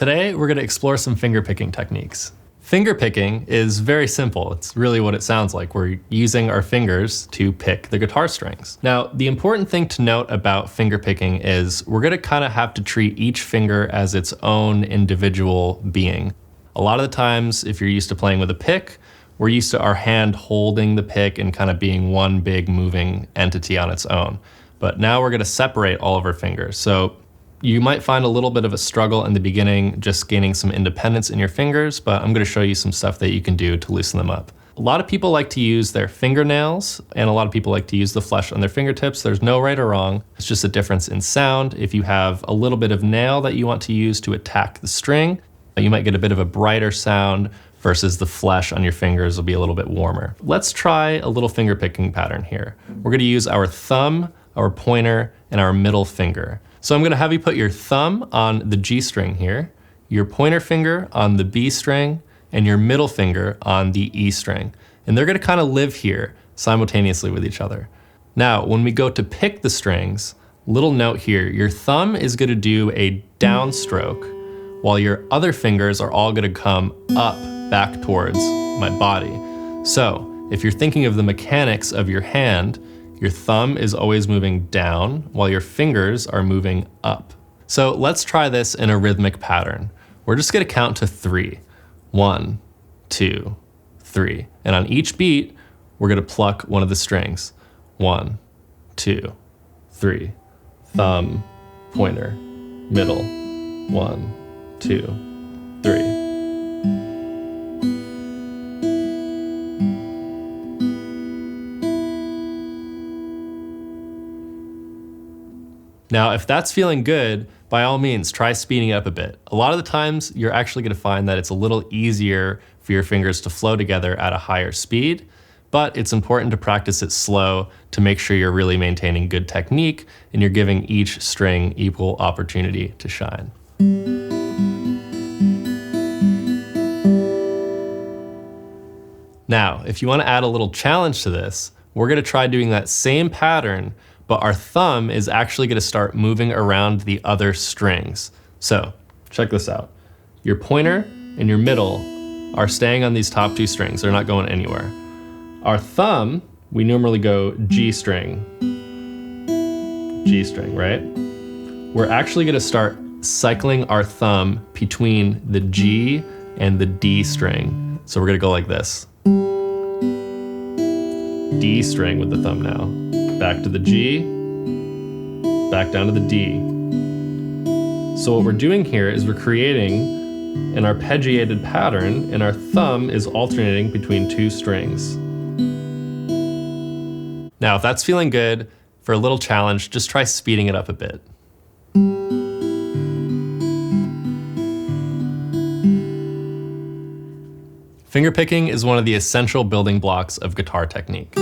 Today, we're going to explore some fingerpicking techniques. Fingerpicking is very simple. It's really what it sounds like. We're using our fingers to pick the guitar strings. Now, the important thing to note about fingerpicking is we're going to kind of have to treat each finger as its own individual being. A lot of the times, if you're used to playing with a pick, we're used to our hand holding the pick and kind of being one big moving entity on its own. But now we're going to separate all of our fingers. So you might find a little bit of a struggle in the beginning just gaining some independence in your fingers, but I'm going to show you some stuff that you can do to loosen them up. A lot of people like to use their fingernails, and a lot of people like to use the flesh on their fingertips. There's no right or wrong. It's just a difference in sound. If you have a little bit of nail that you want to use to attack the string, you might get a bit of a brighter sound versus the flesh on your fingers will be a little bit warmer. Let's try a little fingerpicking pattern here. We're going to use our thumb, our pointer, and our middle finger. So I'm going to have you put your thumb on the G string here, your pointer finger on the B string, and your middle finger on the E string. And they're going to kind of live here simultaneously with each other. Now, when we go to pick the strings, little note here, your thumb is going to do a downstroke while your other fingers are all going to come up back towards my body. So if you're thinking of the mechanics of your hand, your thumb is always moving down while your fingers are moving up. So let's try this in a rhythmic pattern. We're just going to count to 3. 1, 2, 3. And on each beat, we're going to pluck one of the strings. 1, 2, 3. Thumb, pointer, middle. 1, 2, 3. Now, if that's feeling good, by all means, try speeding up a bit. A lot of the times, you're actually going to find that it's a little easier for your fingers to flow together at a higher speed, but it's important to practice it slow to make sure you're really maintaining good technique and you're giving each string equal opportunity to shine. Now, if you want to add a little challenge to this, we're going to try doing that same pattern, but our thumb is actually going to start moving around the other strings. So check this out. Your pointer and your middle are staying on these top 2 strings. They're not going anywhere. Our thumb, we normally go G string, right? We're actually going to start cycling our thumb between the G and the D string. So we're going to go like this. D string with the thumb now. Back to the G, back down to the D. So what we're doing here is we're creating an arpeggiated pattern, and our thumb is alternating between 2 strings. Now, if that's feeling good, for a little challenge, just try speeding it up a bit. Fingerpicking is one of the essential building blocks of guitar technique.